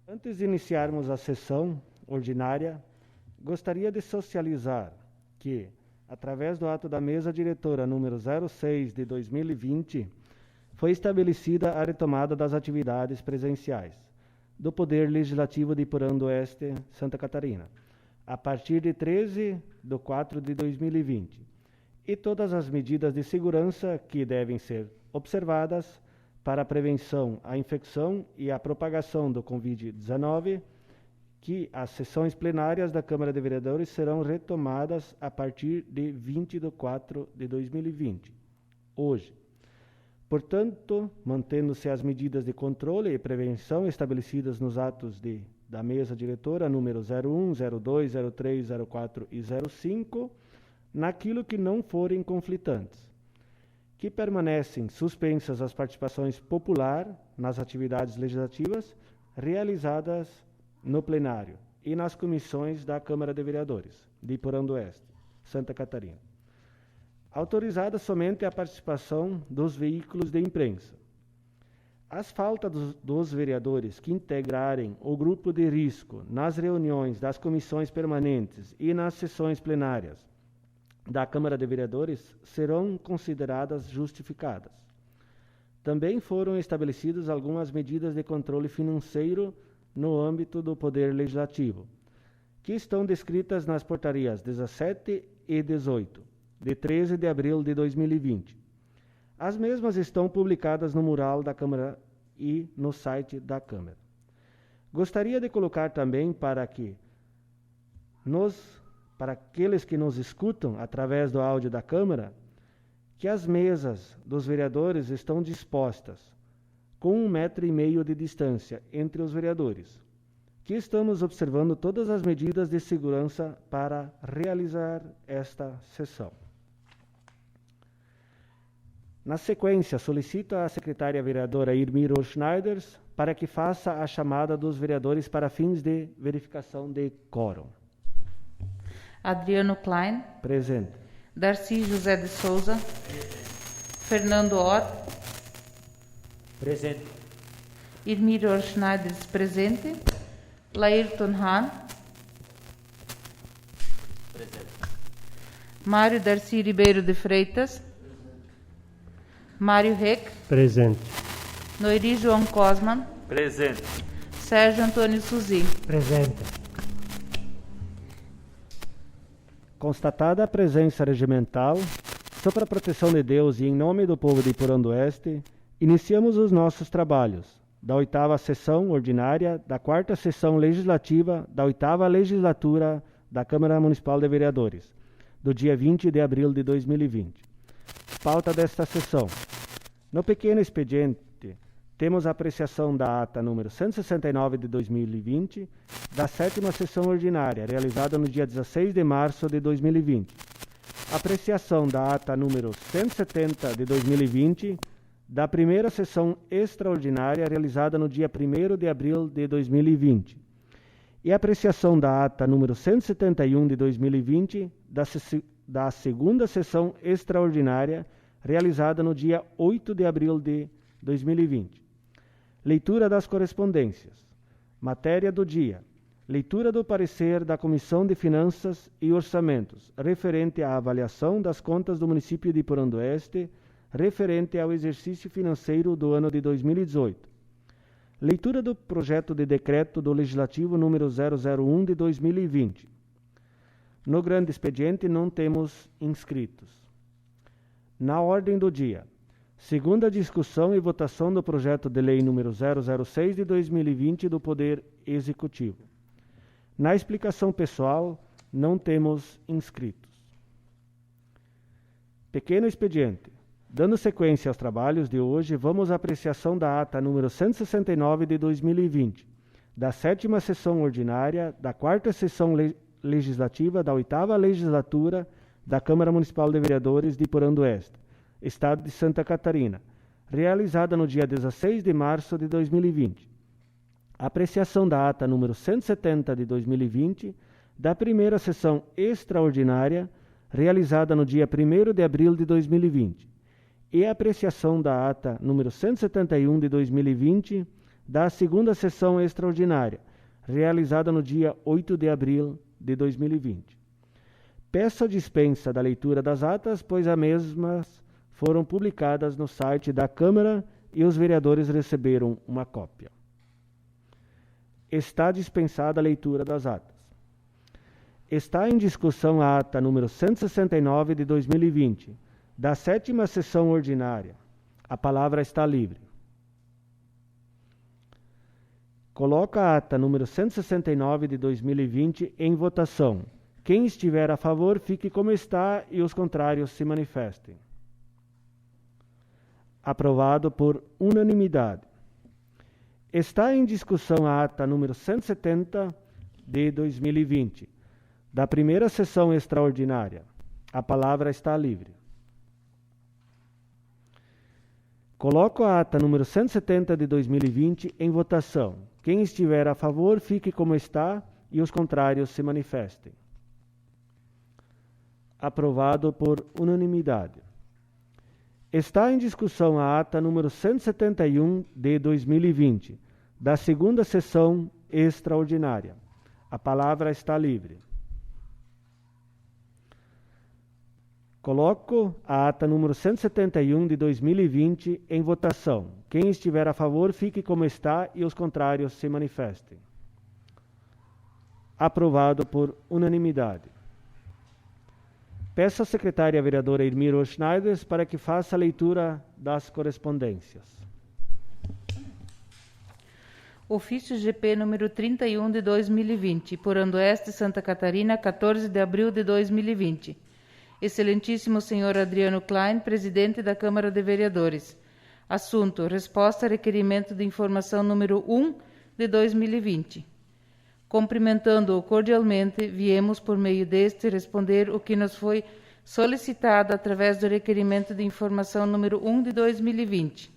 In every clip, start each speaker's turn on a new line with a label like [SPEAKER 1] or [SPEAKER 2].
[SPEAKER 1] Antes de iniciarmos a sessão ordinária, gostaria de socializar que, através do ato da mesa diretora número 06 de 2020, foi estabelecida a retomada das atividades presenciais do Poder Legislativo de Iporã do Oeste, Santa Catarina, a partir de 13 de 4 de 2020, e todas as medidas de segurança que devem ser observadas para a prevenção à infecção e à propagação do Covid-19, que as sessões plenárias da Câmara de Vereadores serão retomadas a partir de 20 de 4 de 2020, hoje. Portanto, mantendo-se as medidas de controle e prevenção estabelecidas nos atos da mesa diretora número 01, 02, 03, 04 e 05, naquilo que não forem conflitantes, que permanecem suspensas as participações popular nas atividades legislativas realizadas no plenário e nas comissões da Câmara de Vereadores de Iporã do Oeste, Santa Catarina. Autorizada somente a participação dos veículos de imprensa. As faltas dos vereadores que integrarem o grupo de risco nas reuniões das comissões permanentes e nas sessões plenárias da Câmara de Vereadores serão consideradas justificadas. Também foram estabelecidas algumas medidas de controle financeiro no âmbito do Poder Legislativo, que estão descritas nas portarias 17 e 18, de 13 de abril de 2020. As mesmas estão publicadas no mural da Câmara e no site da Câmara. Gostaria de colocar também para aqueles que nos escutam através do áudio da Câmara, que as mesas dos vereadores estão dispostas com 1,5 metro de distância entre os vereadores, que estamos observando todas as medidas de segurança para realizar esta sessão. Na sequência, solicito à secretária vereadora Irmir Schneiders para que faça a chamada dos vereadores para fins de verificação de quórum.
[SPEAKER 2] Adriano Klein.
[SPEAKER 1] Presente.
[SPEAKER 2] Darcy José de Souza. Fernando Ott.
[SPEAKER 3] Presente.
[SPEAKER 2] Irmir Schneiders, presente. Laírton Hahn.
[SPEAKER 3] Presente.
[SPEAKER 2] Mário Darcy Ribeiro de Freitas. Mário Reck.
[SPEAKER 4] Presente.
[SPEAKER 2] Noiri João Cosman.
[SPEAKER 3] Presente.
[SPEAKER 2] Sérgio Antônio Suzy.
[SPEAKER 4] Presente.
[SPEAKER 1] Constatada a presença regimental, sob a proteção de Deus e em nome do povo de Iporã do Oeste, iniciamos os nossos trabalhos da 8ª sessão ordinária da 4ª sessão legislativa da 8ª legislatura da Câmara Municipal de Vereadores, do dia 20 de abril de 2020. Pauta desta sessão. No pequeno expediente, temos a apreciação da ata número 169 de 2020, da 7ª sessão ordinária, realizada no dia 16 de março de 2020. Apreciação da ata número 170 de 2020, da 1ª sessão extraordinária, realizada no dia 1º de abril de 2020. E apreciação da ata número 171 de 2020, da 2ª sessão extraordinária, realizada no dia 8 de abril de 2020. Leitura das correspondências. Matéria do dia. Leitura do parecer da Comissão de Finanças e Orçamentos, referente à avaliação das contas do município de Iporã do Oeste, referente ao exercício financeiro do ano de 2018. Leitura do projeto de decreto do Legislativo número 001 de 2020. No grande expediente não temos inscritos. Na ordem do dia. Segunda discussão e votação do projeto de lei número 006 de 2020 do Poder Executivo. Na explicação pessoal, não temos inscritos. Pequeno expediente. Dando sequência aos trabalhos de hoje, vamos à apreciação da ata número 169 de 2020, da 7ª sessão ordinária, da 4ª sessão legislativa da 8ª legislatura da Câmara Municipal de Vereadores de Iporã do Oeste, Estado de Santa Catarina, realizada no dia 16 de março de 2020. Apreciação da ata número 170 de 2020, da 1ª sessão extraordinária, realizada no dia 1º de abril de 2020. E apreciação da ata número 171 de 2020, da segunda sessão extraordinária, realizada no dia 8 de abril de 2020. Peço a dispensa da leitura das atas, pois as mesmas foram publicadas no site da Câmara e os vereadores receberam uma cópia. Está dispensada a leitura das atas. Está em discussão a ata número 169 de 2020, da 7ª sessão ordinária. A palavra está livre. Coloco a ata número 169 de 2020 em votação. Quem estiver a favor, fique como está e os contrários se manifestem. Aprovado por unanimidade. Está em discussão a ata número 170 de 2020, da primeira sessão extraordinária. A palavra está livre. Coloco a ata número 170 de 2020 em votação. Quem estiver a favor, fique como está e os contrários se manifestem. Aprovado por unanimidade. Está em discussão a ata número 171 de 2020, da segunda sessão extraordinária. A palavra está livre. Coloco a ata número 171 de 2020 em votação. Quem estiver a favor, fique como está e os contrários se manifestem. Aprovado por unanimidade. Peço à secretária vereadora Irmir Schneider para que faça a leitura das correspondências.
[SPEAKER 2] Ofício GP número 31 de 2020, por Andoeste, Santa Catarina, 14 de abril de 2020. Excelentíssimo senhor Adriano Klein, presidente da Câmara de Vereadores. Assunto: resposta a requerimento de informação número 1 de 2020. Cumprimentando-o cordialmente, viemos por meio deste responder o que nos foi solicitado através do requerimento de informação número 1 de 2020.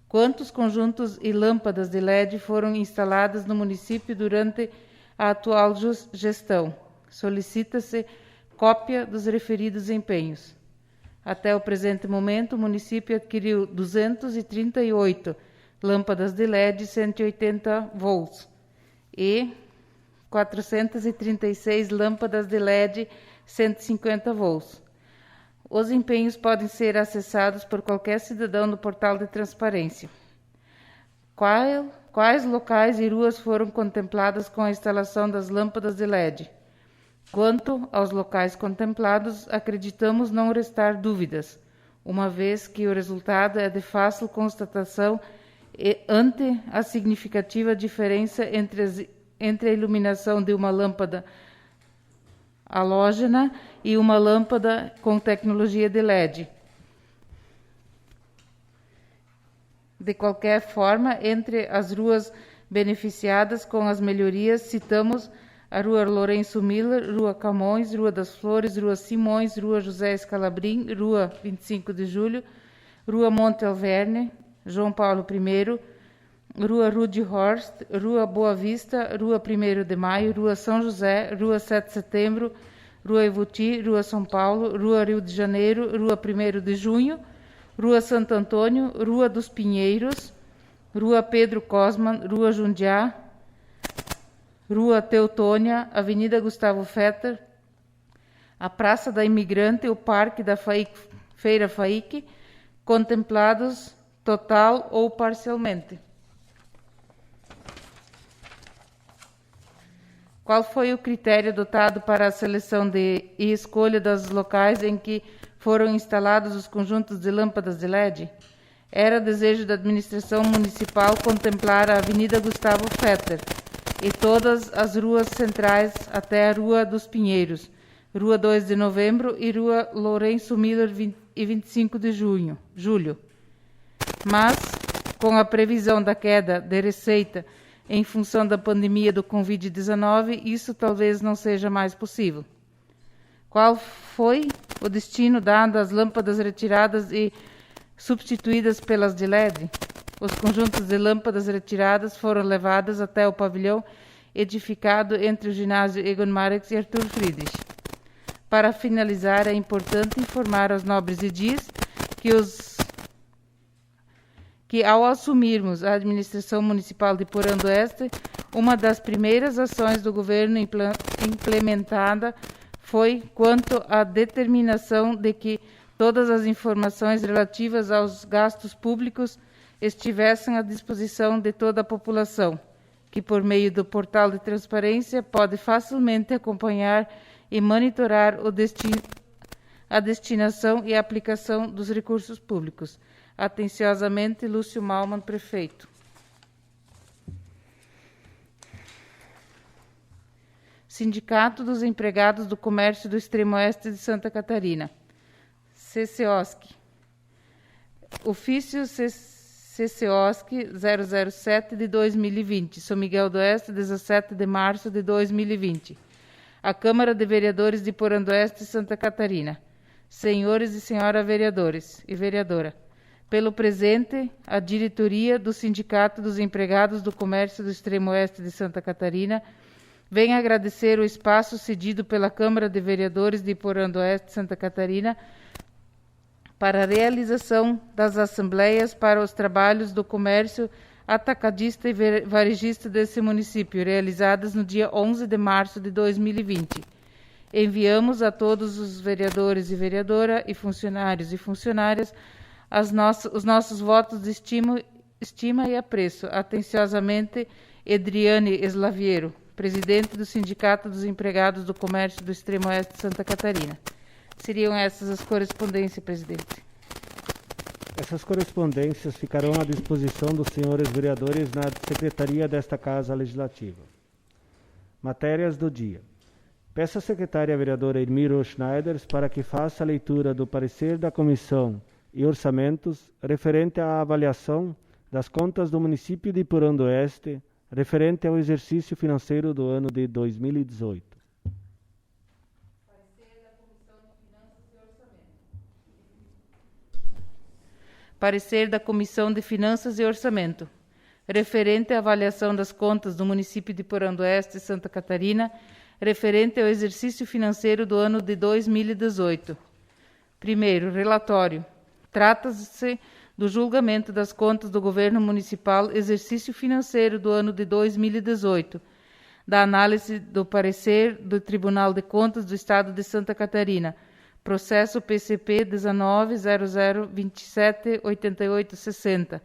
[SPEAKER 2] Quantos conjuntos e lâmpadas de LED foram instaladas no município durante a atual gestão? Solicita-se cópia dos referidos empenhos. Até o presente momento, o município adquiriu 238 lâmpadas de LED 180 volts e 436 lâmpadas de LED 150 volts. Os empenhos podem ser acessados por qualquer cidadão no portal de transparência. Quais locais e ruas foram contempladas com a instalação das lâmpadas de LED? Quanto aos locais contemplados, acreditamos não restar dúvidas, uma vez que o resultado é de fácil constatação ante a significativa diferença entre a iluminação de uma lâmpada halógena e uma lâmpada com tecnologia de LED. De qualquer forma, entre as ruas beneficiadas com as melhorias, citamos a Rua Lourenço Miller, Rua Camões, Rua das Flores, Rua Simões, Rua José Scalabrin, Rua 25 de Julho, Rua Monte Alverne, João Paulo I, Rua Rude Horst, Rua Boa Vista, Rua 1º de Maio, Rua São José, Rua 7 de Setembro, Rua Evuti, Rua São Paulo, Rua Rio de Janeiro, Rua 1º de Junho, Rua Santo Antônio, Rua dos Pinheiros, Rua Pedro Cosman, Rua Jundiá, Rua Teutônia, Avenida Gustavo Fetter, a Praça da Imigrante, o Parque da Feira Faique, contemplados total ou parcialmente. Qual foi o critério adotado para a seleção e escolha dos locais em que foram instalados os conjuntos de lâmpadas de LED? Era desejo da administração municipal contemplar a Avenida Gustavo Fetter e todas as ruas centrais até a Rua dos Pinheiros, Rua 2 de Novembro e Rua Lourenço Miller e 25 de julho. Mas, com a previsão da queda de receita em função da pandemia do Covid-19, isso talvez não seja mais possível. Qual foi o destino dado às lâmpadas retiradas e substituídas pelas de LED? Os conjuntos de lâmpadas retiradas foram levados até o pavilhão edificado entre o ginásio Egon Marx e Arthur Friedrich. Para finalizar, é importante informar aos nobres edis que, ao assumirmos a administração municipal de Porã do Oeste, uma das primeiras ações do governo implementada foi quanto à determinação de que todas as informações relativas aos gastos públicos estivessem à disposição de toda a população, que, por meio do portal de transparência, pode facilmente acompanhar e monitorar a destinação e a aplicação dos recursos públicos. Atenciosamente, Lúcio Malman, prefeito. Sindicato dos Empregados do Comércio do Extremo Oeste de Santa Catarina. CCOSC. Ofício CCOSC 007 de 2020, São Miguel do Oeste, 17 de março de 2020. A Câmara de Vereadores de Porã do Oeste, Santa Catarina. Senhores e senhora vereadores e vereadora, pelo presente, a diretoria do Sindicato dos Empregados do Comércio do Extremo Oeste de Santa Catarina vem agradecer o espaço cedido pela Câmara de Vereadores de Porã do Oeste, Santa Catarina, para a realização das assembleias para os trabalhos do comércio atacadista e varejista desse município, realizadas no dia 11 de março de 2020. Enviamos a todos os vereadores e vereadora e funcionários e funcionárias os nossos votos de estima e apreço. Atenciosamente, Edriane Eslaviero, presidente do Sindicato dos Empregados do Comércio do Extremo Oeste de Santa Catarina. Seriam essas as correspondências, presidente.
[SPEAKER 1] Essas correspondências ficarão à disposição dos senhores vereadores na secretaria desta Casa Legislativa. Matérias do dia. Peço à secretária vereadora Irmiro Schneiders para que faça a leitura do parecer da Comissão e Orçamentos referente à avaliação das contas do município de Porã do Oeste, referente ao exercício financeiro do ano de 2018.
[SPEAKER 2] Parecer da Comissão de Finanças e Orçamento, referente à avaliação das contas do município de Porã do Oeste, Santa Catarina, referente ao exercício financeiro do ano de 2018. Primeiro, relatório. Trata-se do julgamento das contas do Governo Municipal, exercício financeiro do ano de 2018, da análise do parecer do Tribunal de Contas do Estado de Santa Catarina, processo PCP 19.0027.8860,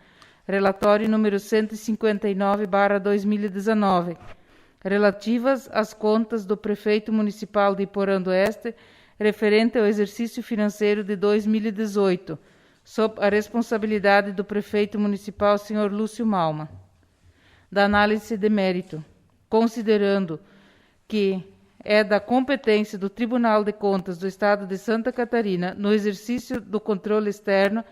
[SPEAKER 2] relatório número 159/2019, relativas às contas do Prefeito Municipal de Porã do Oeste, referente ao exercício financeiro de 2018, sob a responsabilidade do Prefeito Municipal, Sr. Lúcio Malman. Da análise de mérito, considerando que é da competência do Tribunal de Contas do Estado de Santa Catarina, no exercício do controle externo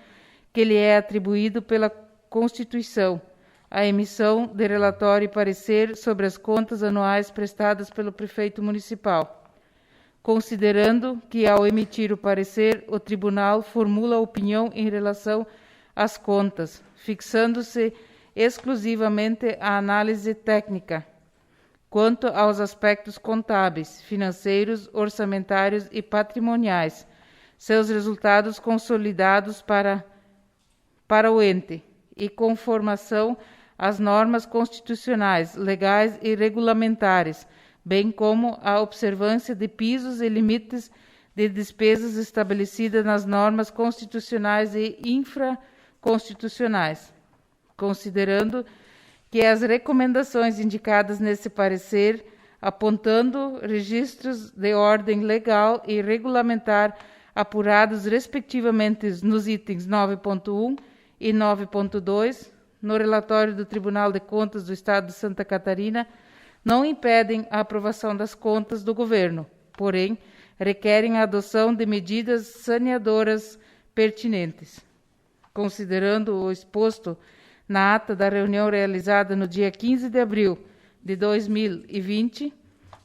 [SPEAKER 2] que lhe é atribuído pela Constituição, a emissão de relatório e parecer sobre as contas anuais prestadas pelo Prefeito Municipal. Considerando que, ao emitir o parecer, o Tribunal formula opinião em relação às contas, fixando-se exclusivamente à análise técnica, quanto aos aspectos contábeis, financeiros, orçamentários e patrimoniais, seus resultados consolidados para o ente, e conformação às normas constitucionais, legais e regulamentares, bem como a observância de pisos e limites de despesas estabelecidas nas normas constitucionais e infraconstitucionais, considerando que as recomendações indicadas nesse parecer, apontando registros de ordem legal e regulamentar apurados respectivamente nos itens 9.1 e 9.2, no relatório do Tribunal de Contas do Estado de Santa Catarina, não impedem a aprovação das contas do governo, porém, requerem a adoção de medidas saneadoras pertinentes. Considerando o exposto na ata da reunião realizada no dia 15 de abril de 2020,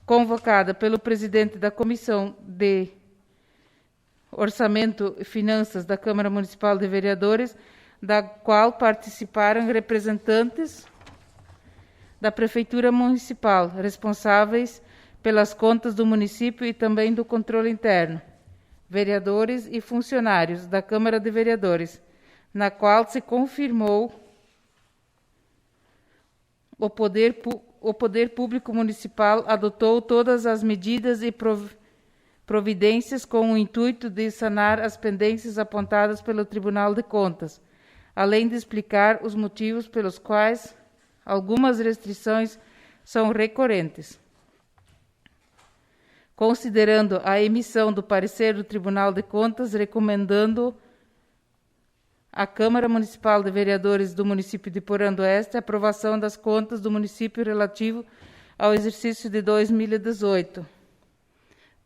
[SPEAKER 2] convocada pelo presidente da Comissão de Orçamento e Finanças da Câmara Municipal de Vereadores, da qual participaram representantes da Prefeitura Municipal, responsáveis pelas contas do município e também do controle interno, vereadores e funcionários da Câmara de Vereadores, na qual se confirmou o poder público municipal adotou todas as medidas e providências com o intuito de sanar as pendências apontadas pelo Tribunal de Contas, além de explicar os motivos pelos quais algumas restrições são recorrentes. Considerando a emissão do parecer do Tribunal de Contas, recomendando à Câmara Municipal de Vereadores do município de Porã do Oeste a aprovação das contas do município relativo ao exercício de 2018.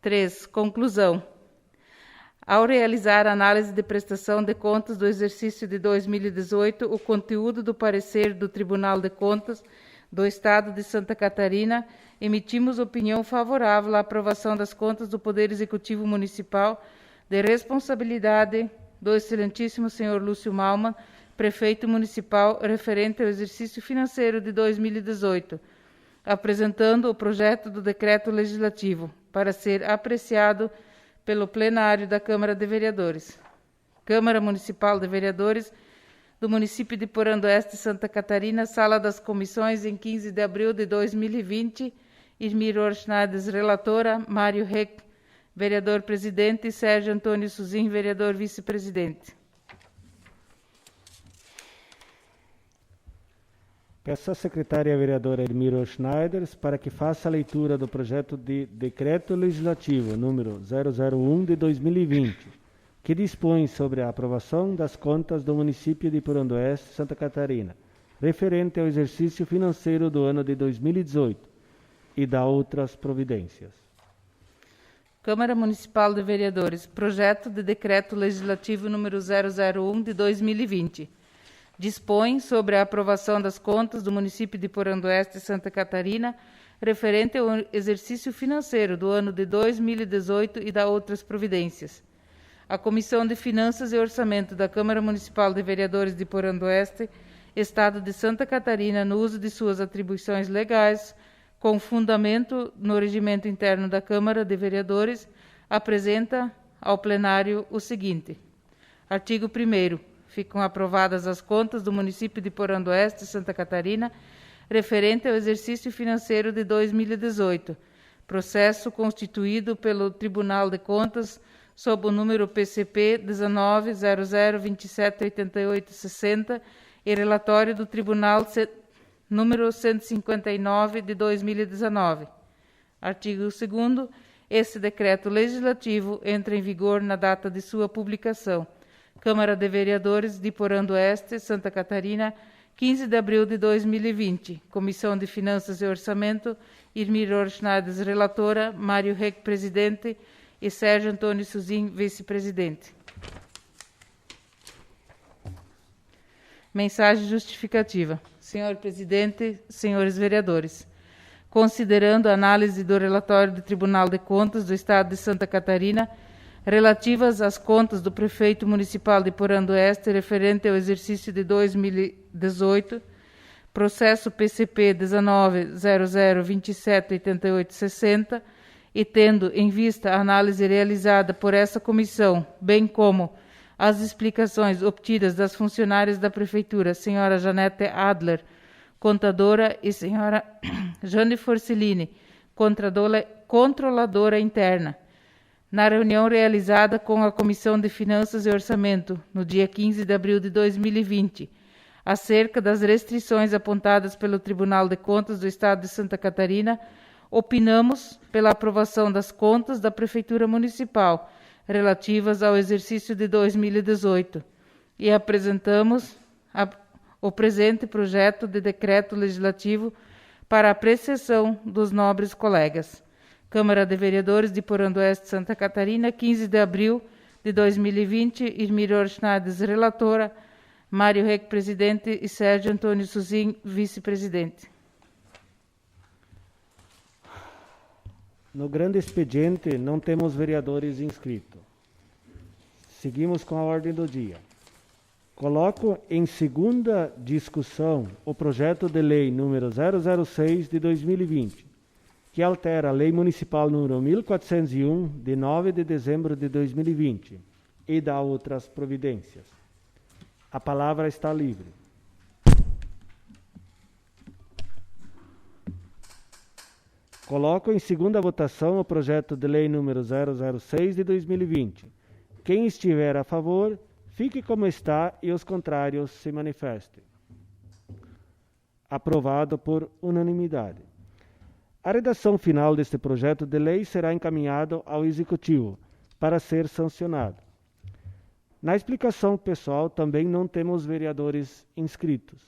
[SPEAKER 2] 3. Conclusão. Ao realizar a análise de prestação de contas do exercício de 2018, o conteúdo do parecer do Tribunal de Contas do Estado de Santa Catarina, emitimos opinião favorável à aprovação das contas do Poder Executivo Municipal de responsabilidade do excelentíssimo senhor Lúcio Malman, prefeito municipal, referente ao exercício financeiro de 2018, apresentando o projeto do decreto legislativo para ser apreciado pelo plenário da Câmara de Vereadores. Câmara Municipal de Vereadores do município de Porã do Oeste, Santa Catarina, Sala das Comissões, em 15 de abril de 2020, Irmir Orschnades, relatora, Mário Reck, vereador-presidente, e Sérgio Antônio Suzin, vereador-vice-presidente.
[SPEAKER 1] Peço à secretária vereadora Elmira Schneider para que faça a leitura do projeto de decreto legislativo número 001 de 2020, que dispõe sobre a aprovação das contas do município de Porã do Oeste, Santa Catarina, referente ao exercício financeiro do ano de 2018 e da outras providências.
[SPEAKER 2] Câmara Municipal de Vereadores, projeto de decreto legislativo número 001 de 2020. Dispõe sobre a aprovação das contas do município de Porã do Oeste, Santa Catarina, referente ao exercício financeiro do ano de 2018 e da outras providências. A Comissão de Finanças e Orçamento da Câmara Municipal de Vereadores de Porã do Oeste, Estado de Santa Catarina, no uso de suas atribuições legais, com fundamento no regimento interno da Câmara de Vereadores, apresenta ao plenário o seguinte. Artigo 1º. Ficam aprovadas as contas do município de Porã do Oeste, Santa Catarina, referente ao exercício financeiro de 2018, processo constituído pelo Tribunal de Contas sob o número PCP 19.00278860 e relatório do Tribunal número 159 de 2019. Artigo 2º. Esse decreto legislativo entra em vigor na data de sua publicação. Câmara de Vereadores de Porã do Oeste, Santa Catarina, 15 de abril de 2020. Comissão de Finanças e Orçamento, Irmir Orschnades, relatora, Mário Reck, presidente, e Sérgio Antônio Suzin, vice-presidente. Mensagem justificativa. Senhor presidente, senhores vereadores, considerando a análise do relatório do Tribunal de Contas do Estado de Santa Catarina, relativas às contas do prefeito municipal de Porã do Oeste referente ao exercício de 2018, processo PCP 19.00278860, e tendo em vista a análise realizada por essa comissão, bem como as explicações obtidas das funcionárias da Prefeitura, senhora Janete Adler, contadora, e senhora Jane Forcellini, controladora interna, na reunião realizada com a Comissão de Finanças e Orçamento, no dia 15 de abril de 2020, acerca das restrições apontadas pelo Tribunal de Contas do Estado de Santa Catarina, opinamos pela aprovação das contas da Prefeitura Municipal relativas ao exercício de 2018 e apresentamos o presente projeto de decreto legislativo para apreciação dos nobres colegas. Câmara de Vereadores de Porã do Oeste, Santa Catarina, 15 de abril de 2020, Irmir Orschnades, relatora, Mário Reck, presidente, e Sérgio Antônio Suzin, vice-presidente.
[SPEAKER 1] No grande expediente, não temos vereadores inscritos. Seguimos com a ordem do dia. Coloco em segunda discussão o projeto de lei número 006 de 2020, que altera a Lei Municipal número 1401, de 9 de dezembro de 2020, e dá outras providências. A palavra está livre. Coloco em segunda votação o projeto de lei número 006 de 2020. Quem estiver a favor, fique como está e os contrários se manifestem. Aprovado por unanimidade. A redação final deste projeto de lei será encaminhado ao Executivo para ser sancionado. Na explicação pessoal também não temos vereadores inscritos.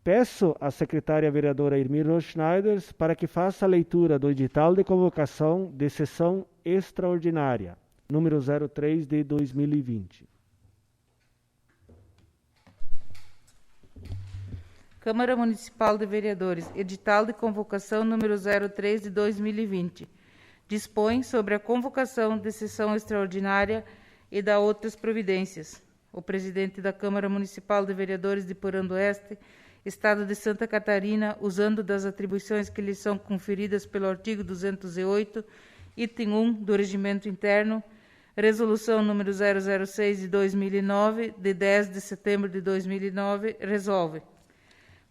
[SPEAKER 1] Peço à secretária vereadora Irmir Schneider para que faça a leitura do edital de convocação de sessão extraordinária, número 03 de 2020.
[SPEAKER 2] Câmara Municipal de Vereadores, edital de convocação número 03 de 2020. Dispõe sobre a convocação de sessão extraordinária e da outras providências. O presidente da Câmara Municipal de Vereadores de Porã do Oeste, Estado de Santa Catarina, usando das atribuições que lhe são conferidas pelo artigo 208, item 1 do Regimento Interno, Resolução número 006 de 2009, de 10 de setembro de 2009, resolve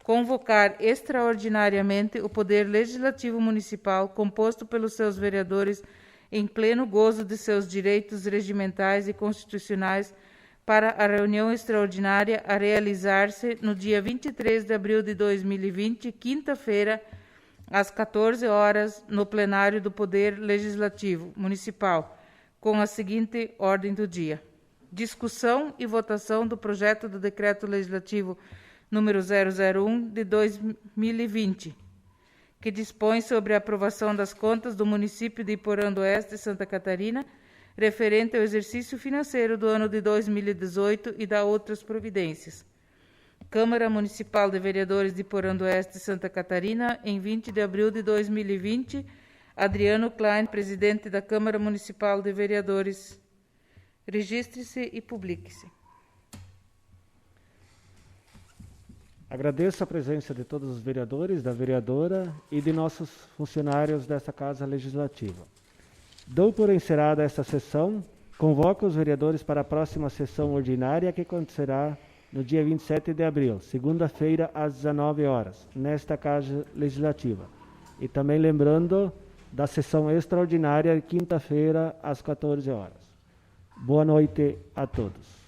[SPEAKER 2] convocar extraordinariamente o Poder Legislativo Municipal, composto pelos seus vereadores, em pleno gozo de seus direitos regimentais e constitucionais, para a reunião extraordinária a realizar-se no dia 23 de abril de 2020, quinta-feira, às 14 horas, no plenário do Poder Legislativo Municipal, com a seguinte ordem do dia: discussão e votação do projeto do Decreto Legislativo número 001 de 2020, que dispõe sobre a aprovação das contas do município de Porã do Oeste, Santa Catarina, referente ao exercício financeiro do ano de 2018 e da outras providências. Câmara Municipal de Vereadores de Porã do Oeste, Santa Catarina, em 20 de abril de 2020, Adriano Klein, presidente da Câmara Municipal de Vereadores. Registre-se e publique-se.
[SPEAKER 1] Agradeço a presença de todos os vereadores, da vereadora e de nossos funcionários desta Casa Legislativa. Dou por encerrada esta sessão, convoco os vereadores para a próxima sessão ordinária que acontecerá no dia 27 de abril, segunda-feira, às 19 horas, nesta Casa Legislativa. E também lembrando da sessão extraordinária, quinta-feira, às 14 horas. Boa noite a todos.